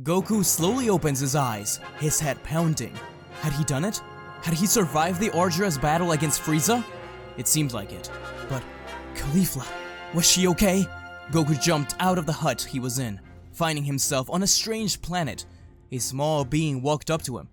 Goku slowly opens his eyes, his head pounding. Had he done it? Had he survived the arduous battle against Frieza? It seemed like it. But Caulifla, was she okay? Goku jumped out of the hut he was in, finding himself on a strange planet. A small being walked up to him.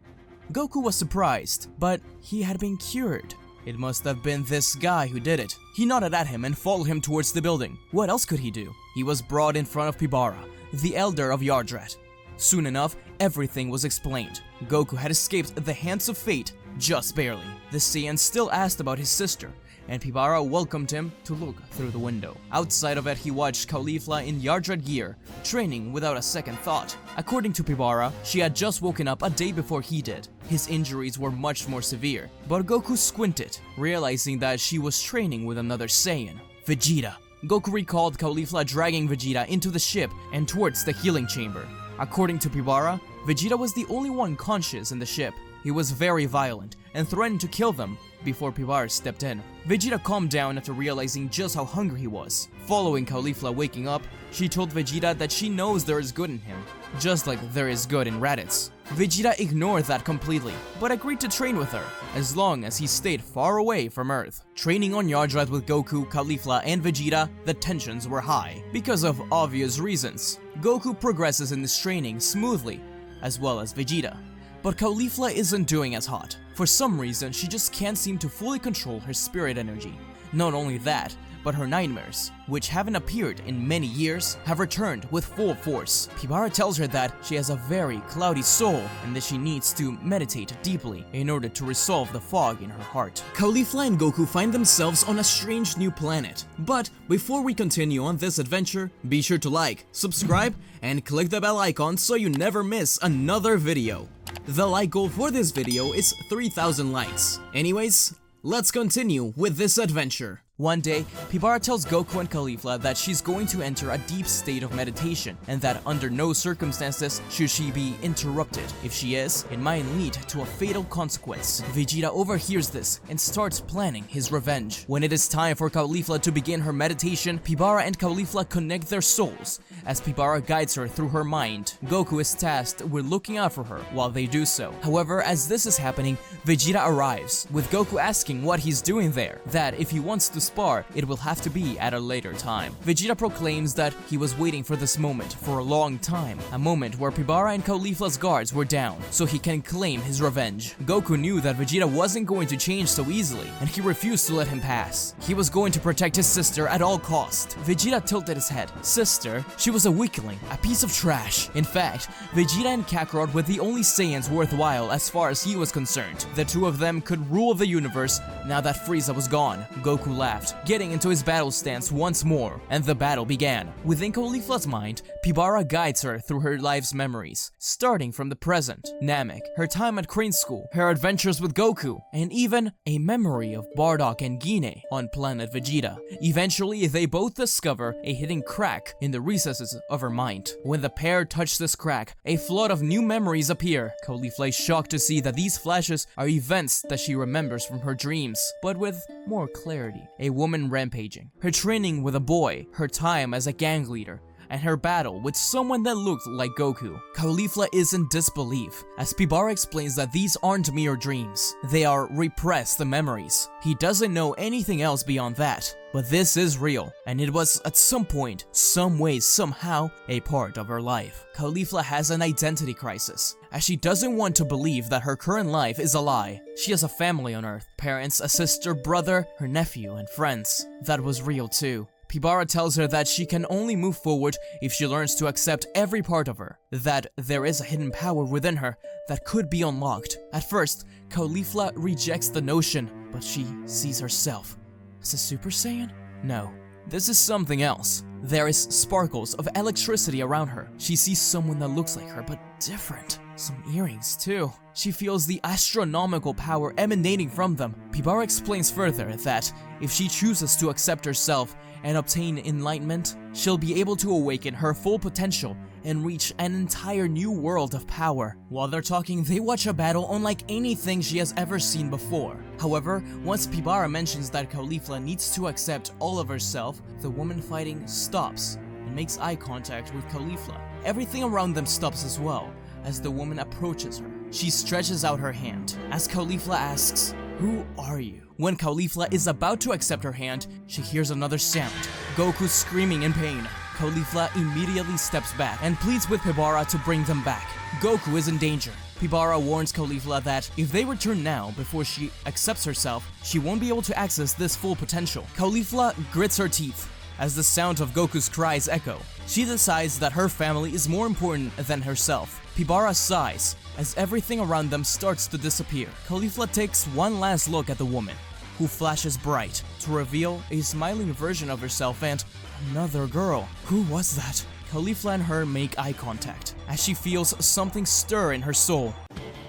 Goku was surprised, but he had been cured. It must have been this guy who did it. He nodded at him and followed him towards the building. What else could he do? He was brought in front of Pibara, the elder of Yardrat. Soon enough, everything was explained. Goku had escaped the hands of fate, just barely. The Saiyan still asked about his sister, and Pibara welcomed him to look through the window. Outside of it, he watched Caulifla in Yardrat gear, training without a second thought. According to Pibara, she had just woken up a day before he did. His injuries were much more severe, but Goku squinted, realizing that she was training with another Saiyan, Vegeta. Goku recalled Caulifla dragging Vegeta into the ship and towards the healing chamber. According to Pibara, Vegeta was the only one conscious in the ship. He was very violent and threatened to kill them before Pibara stepped in. Vegeta calmed down after realizing just how hungry he was. Following Caulifla waking up, she told Vegeta that she knows there is good in him, just like there is good in Raditz. Vegeta ignored that completely, but agreed to train with her, as long as he stayed far away from Earth. Training on Yardrat with Goku, Caulifla, and Vegeta, the tensions were high, because of obvious reasons. Goku progresses in this training smoothly, as well as Vegeta. But Caulifla isn't doing as hot. For some reason, she just can't seem to fully control her spirit energy. Not only that, but her nightmares, which haven't appeared in many years, have returned with full force. Pibara tells her that she has a very cloudy soul and that she needs to meditate deeply in order to resolve the fog in her heart. Caulifla and Goku find themselves on a strange new planet. But before we continue on this adventure, be sure to like, subscribe, and click the bell icon so you never miss another video. The like goal for this video is 3,000 likes. Anyways, let's continue with this adventure. One day, Pibara tells Goku and Caulifla that she's going to enter a deep state of meditation, and that under no circumstances should she be interrupted. If she is, it might lead to a fatal consequence. Vegeta overhears this and starts planning his revenge. When it is time for Caulifla to begin her meditation, Pibara and Caulifla connect their souls, as Pibara guides her through her mind. Goku is tasked with looking out for her while they do so. However, as this is happening, Vegeta arrives, with Goku asking what he's doing there, that if he wants to spar, it will have to be at a later time. Vegeta proclaims that he was waiting for this moment for a long time, a moment where Pibara and Caulifla's guards were down, so he can claim his revenge. Goku knew that Vegeta wasn't going to change so easily, and he refused to let him pass. He was going to protect his sister at all cost. Vegeta tilted his head. Sister? She was a weakling, a piece of trash. In fact, Vegeta and Kakarot were the only Saiyans worthwhile as far as he was concerned. The two of them could rule the universe now that Frieza was gone. Goku laughed, getting into his battle stance once more, and the battle began. Within Caulifla's mind, Pibara guides her through her life's memories, starting from the present, Namek, her time at Crane School, her adventures with Goku, and even a memory of Bardock and Gine on planet Vegeta. Eventually, they both discover a hidden crack in the recesses of her mind. When the pair touch this crack, a flood of new memories appear. Caulifla is shocked to see that these flashes are events that she remembers from her dreams, but with more clarity. A woman rampaging, her training with a boy, her time as a gang leader, and her battle with someone that looked like Goku. Caulifla is in disbelief, as Pibara explains that these aren't mere dreams. They are repressed memories. He doesn't know anything else beyond that. But this is real, and it was at some point, some way, somehow, a part of her life. Caulifla has an identity crisis, as she doesn't want to believe that her current life is a lie. She has a family on Earth, parents, a sister, brother, her nephew, and friends. That was real too. Pibara tells her that she can only move forward if she learns to accept every part of her, that there is a hidden power within her that could be unlocked. At first, Caulifla rejects the notion, but she sees herself as a Super Saiyan? No, this is something else. There is sparkles of electricity around her. She sees someone that looks like her, but different. Some earrings too. She feels the astronomical power emanating from them. Pibara explains further that if she chooses to accept herself and obtain enlightenment, she'll be able to awaken her full potential and reach an entire new world of power. While they're talking, they watch a battle unlike anything she has ever seen before. However, once Pibara mentions that Caulifla needs to accept all of herself, the woman fighting stops and makes eye contact with Caulifla. Everything around them stops as well as the woman approaches her. She stretches out her hand as Caulifla asks, "Who are you?" When Caulifla is about to accept her hand, she hears another sound. Goku screaming in pain. Caulifla immediately steps back and pleads with Pibara to bring them back. Goku is in danger. Pibara warns Caulifla that if they return now before she accepts herself, she won't be able to access this full potential. Caulifla grits her teeth as the sound of Goku's cries echo. She decides that her family is more important than herself. Pibara sighs as everything around them starts to disappear. Caulifla takes one last look at the woman, who flashes bright to reveal a smiling version of herself and another girl. Who was that? Caulifla and her make eye contact as she feels something stir in her soul.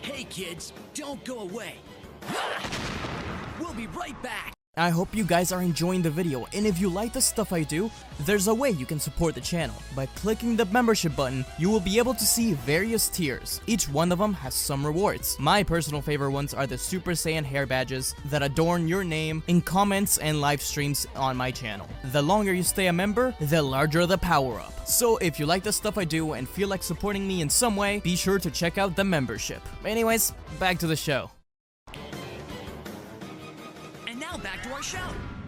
Hey kids, don't go away. We'll be right back. I hope you guys are enjoying the video, and if you like the stuff I do, there's a way you can support the channel. By clicking the membership button, you will be able to see various tiers. Each one of them has some rewards. My personal favorite ones are the Super Saiyan hair badges that adorn your name in comments and live streams on my channel. The longer you stay a member, the larger the power up. So if you like the stuff I do and feel like supporting me in some way, be sure to check out the membership. Anyways, back to the show. Back to our show.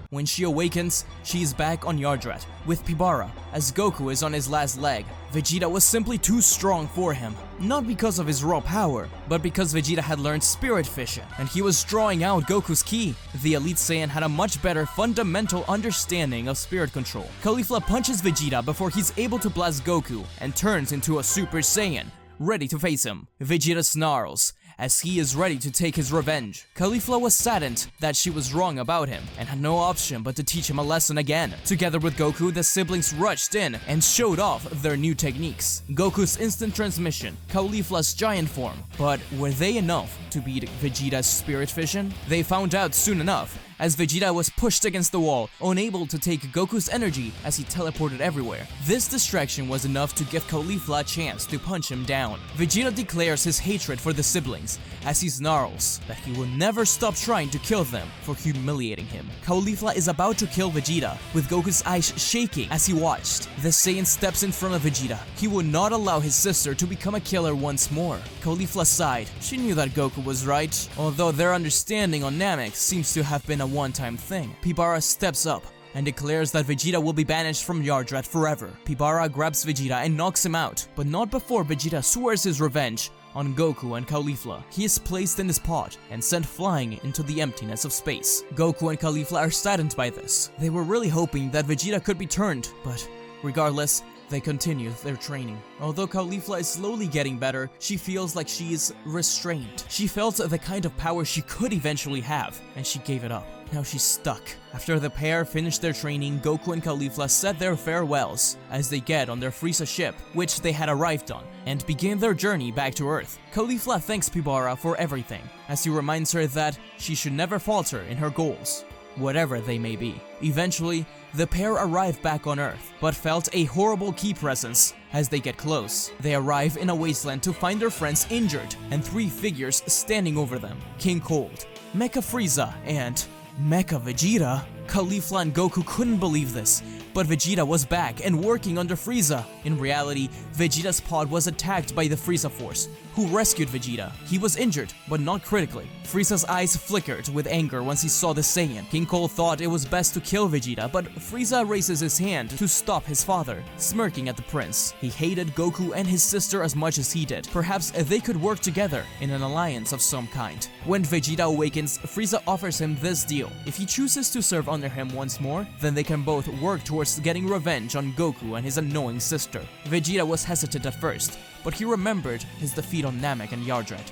When she awakens, she is back on Yardrat with Pibara as Goku is on his last leg. Vegeta was simply too strong for him, not because of his raw power, but because Vegeta had learned Spirit Fission and he was drawing out Goku's ki. The Elite Saiyan had a much better fundamental understanding of spirit control. Caulifla punches Vegeta before he's able to blast Goku and turns into a Super Saiyan, ready to face him. Vegeta snarls as he is ready to take his revenge. Caulifla was saddened that she was wrong about him and had no option but to teach him a lesson again. Together with Goku, the siblings rushed in and showed off their new techniques. Goku's instant transmission, Caulifla's giant form. But were they enough to beat Vegeta's Spirit Fission? They found out soon enough, as Vegeta was pushed against the wall, unable to take Goku's energy as he teleported everywhere. This distraction was enough to give Caulifla a chance to punch him down. Vegeta declares his hatred for the siblings as he snarls that he will never stop trying to kill them for humiliating him. Caulifla is about to kill Vegeta, with Goku's eyes shaking as he watched. The Saiyan steps in front of Vegeta. He would not allow his sister to become a killer once more. Caulifla sighed. She knew that Goku was right, although their understanding on Namek seems to have been a one-time thing. Pibara steps up and declares that Vegeta will be banished from Yardrat forever. Pibara grabs Vegeta and knocks him out, but not before Vegeta swears his revenge on Goku and Caulifla. He is placed in his pod and sent flying into the emptiness of space. Goku and Caulifla are saddened by this. They were really hoping that Vegeta could be turned, but regardless, they continue their training. Although Caulifla is slowly getting better, she feels like she is restrained. She felt the kind of power she could eventually have, and she gave it up. Now she's stuck. After the pair finished their training, Goku and Caulifla said their farewells as they get on their Frieza ship, which they had arrived on, and begin their journey back to Earth. Caulifla thanks Pibara for everything, as he reminds her that she should never falter in her goals, whatever they may be. Eventually, the pair arrive back on Earth, but felt a horrible ki presence as they get close. They arrive in a wasteland to find their friends injured and three figures standing over them: King Cold, Mecha Frieza, and Mecha Vegeta. Caulifla and Goku couldn't believe this, but Vegeta was back and working under Frieza. In reality, Vegeta's pod was attacked by the Frieza Force, who rescued Vegeta. He was injured, but not critically. Frieza's eyes flickered with anger once he saw the Saiyan. King Cole thought it was best to kill Vegeta, but Frieza raises his hand to stop his father, smirking at the prince. He hated Goku and his sister as much as he did. Perhaps they could work together in an alliance of some kind. When Vegeta awakens, Frieza offers him this deal. If he chooses to serve under him once more, then they can both work towards getting revenge on Goku and his annoying sister. Vegeta was hesitant at first, but he remembered his defeat on Namek and Yardrat.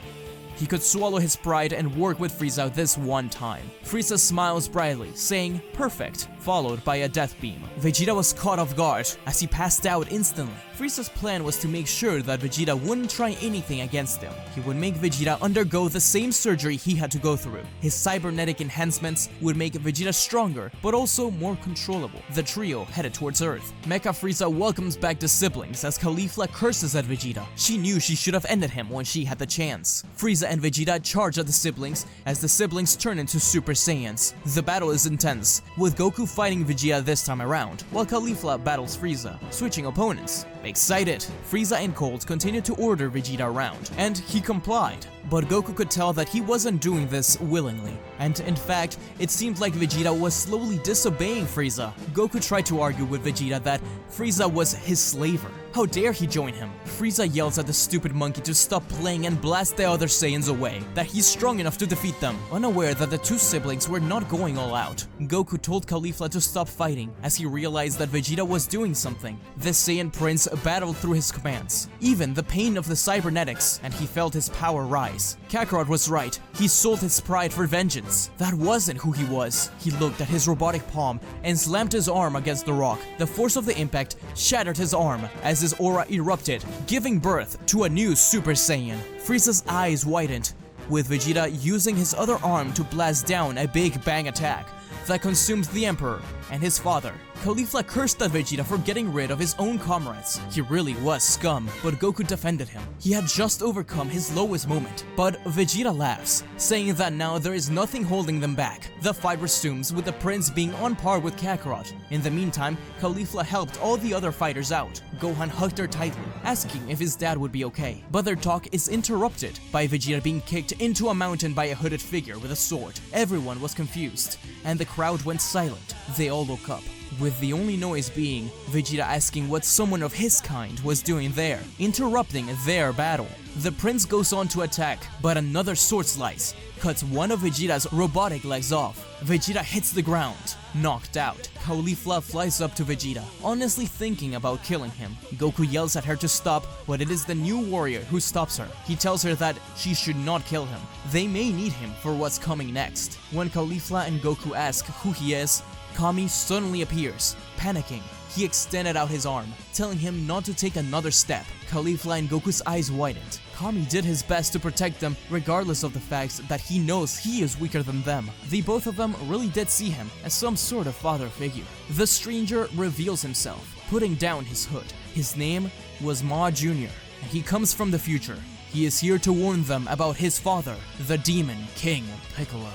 He could swallow his pride and work with Frieza this one time. Frieza smiles brightly, saying, "Perfect," followed by a death beam. Vegeta was caught off guard as he passed out instantly. Frieza's plan was to make sure that Vegeta wouldn't try anything against him. He would make Vegeta undergo the same surgery he had to go through. His cybernetic enhancements would make Vegeta stronger, but also more controllable. The trio headed towards Earth. Mecha Frieza welcomes back the siblings as Caulifla curses at Vegeta. She knew she should have ended him when she had the chance. Frieza and Vegeta charge at the siblings as the siblings turn into Super Saiyans. The battle is intense, with Goku fighting Vegeta this time around, while Caulifla battles Frieza, switching opponents. Excited, Frieza and Colt continued to order Vegeta around, and he complied. But Goku could tell that he wasn't doing this willingly, and in fact, it seemed like Vegeta was slowly disobeying Frieza. Goku tried to argue with Vegeta that Frieza was his slaver. How dare he join him? Frieza yells at the stupid monkey to stop playing and blast the other Saiyans away, that he's strong enough to defeat them, unaware that the two siblings were not going all out. Goku told Caulifla to stop fighting, as he realized that Vegeta was doing something. The Saiyan Prince battled through his commands, even the pain of the cybernetics, and he felt his power rise. Kakarot was right, he sold his pride for vengeance. That wasn't who he was. He looked at his robotic palm and slammed his arm against the rock. The force of the impact shattered his arm as his aura erupted, giving birth to a new Super Saiyan. Frieza's eyes widened, with Vegeta using his other arm to blast down a big bang attack that consumed the Emperor and his father. Caulifla cursed at Vegeta for getting rid of his own comrades. He really was scum, but Goku defended him. He had just overcome his lowest moment. But Vegeta laughs, saying that now there is nothing holding them back. The fight resumes with the prince being on par with Kakarot. In the meantime, Caulifla helped all the other fighters out. Gohan hugged her tightly, asking if his dad would be okay. But their talk is interrupted by Vegeta being kicked into a mountain by a hooded figure with a sword. Everyone was confused, and the crowd went silent. They all woke up, with the only noise being Vegeta asking what someone of his kind was doing there, interrupting their battle. The prince goes on to attack, but another sword slice cuts one of Vegeta's robotic legs off. Vegeta hits the ground, knocked out. Caulifla flies up to Vegeta, honestly thinking about killing him. Goku yells at her to stop, but it is the new warrior who stops her. He tells her that she should not kill him. They may need him for what's coming next. When Caulifla and Goku ask who he is, Kami suddenly appears, panicking. He extended out his arm, telling him not to take another step. Caulifla and Goku's eyes widened. Kami did his best to protect them, regardless of the fact that he knows he is weaker than them. The both of them really did see him as some sort of father figure. The stranger reveals himself, putting down his hood. His name was Ma Jr., and he comes from the future. He is here to warn them about his father, the Demon King Piccolo.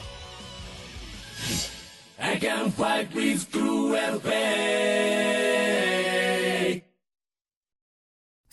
I can fight with cruel fate.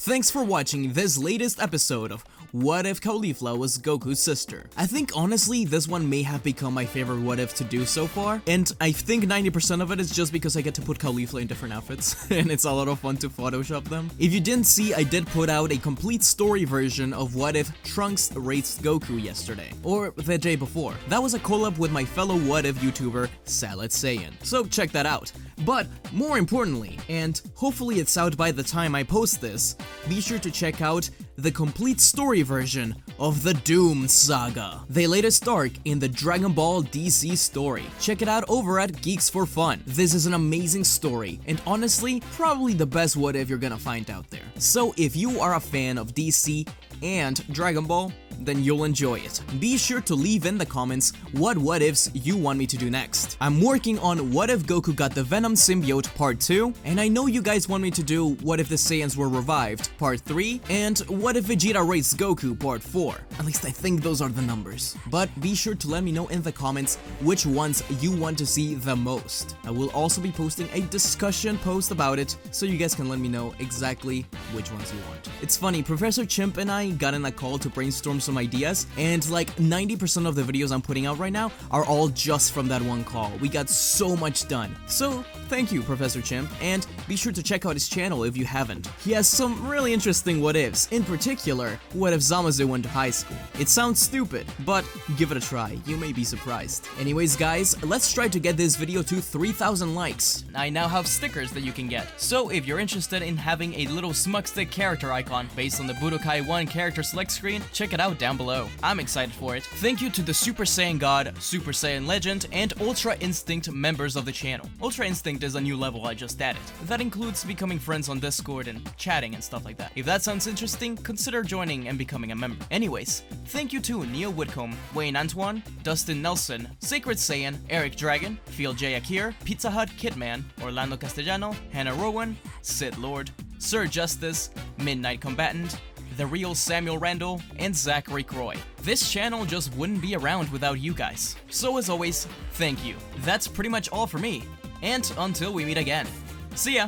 Thanks for watching this latest episode of What If Caulifla Was Goku's Sister. I think honestly this one may have become my favorite what if to do so far, and I think 90% of it is just because I get to put Caulifla in different outfits and it's a lot of fun to Photoshop them. If you didn't see, I did put out a complete story version of What If Trunks raced Goku yesterday, or the day before. That was a collab with my fellow What If YouTuber Salad Saiyan, so check that out. But more importantly, and hopefully it's out by the time I post this, be sure to check out the complete story version of the Doom Saga, the latest arc in the Dragon Ball DC story. Check it out over at Geeks for Fun. This is an amazing story, and honestly, probably the best what if you're gonna find out there. So if you are a fan of DC and Dragon Ball, then you'll enjoy it. Be sure to leave in the comments what ifs you want me to do next. I'm working on What If Goku Got the Venom Symbiote Part 2, and I know you guys want me to do What If the Saiyans Were Revived Part 3, and What If Vegeta Raced Goku Part 4. At least I think those are the numbers. But be sure to let me know in the comments which ones you want to see the most. I will also be posting a discussion post about it, so you guys can let me know exactly which ones you want. It's funny, Professor Chimp and I got in a call to brainstorm some ideas, and like 90% of the videos I'm putting out right now are all just from that one call. We got so much done. So thank you, Professor Chimp, and be sure to check out his channel if you haven't. He has some really interesting what ifs, in particular, what if Zamasu went to high school? It sounds stupid, but give it a try, you may be surprised. Anyways guys, let's try to get this video to 3,000 likes. I now have stickers that you can get, so if you're interested in having a little SmugStick character icon based on the Budokai 1 character select screen, check it out down below. I'm excited for it. Thank you to the Super Saiyan God, Super Saiyan Legend, and Ultra Instinct members of the channel. Ultra Instinct is a new level I just added. That includes becoming friends on Discord and chatting and stuff like that. If that sounds interesting, consider joining and becoming a member. Anyways, thank you to Neo Whitcomb, Wayne Antoine, Dustin Nelson, Sacred Saiyan, Eric Dragon, Field J. Akir, Pizza Hut Kitman, Orlando Castellano, Hannah Rowan, Sid Lord, Sir Justice, Midnight Combatant, The Real Samuel Randall, and Zachary Croy. This channel just wouldn't be around without you guys. So as always, thank you. That's pretty much all for me. And until we meet again. See ya!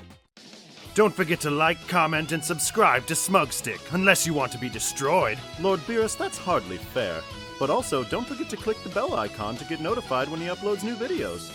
Don't forget to like, comment, and subscribe to SmugStick, unless you want to be destroyed. Lord Beerus, that's hardly fair. But also, don't forget to click the bell icon to get notified when he uploads new videos.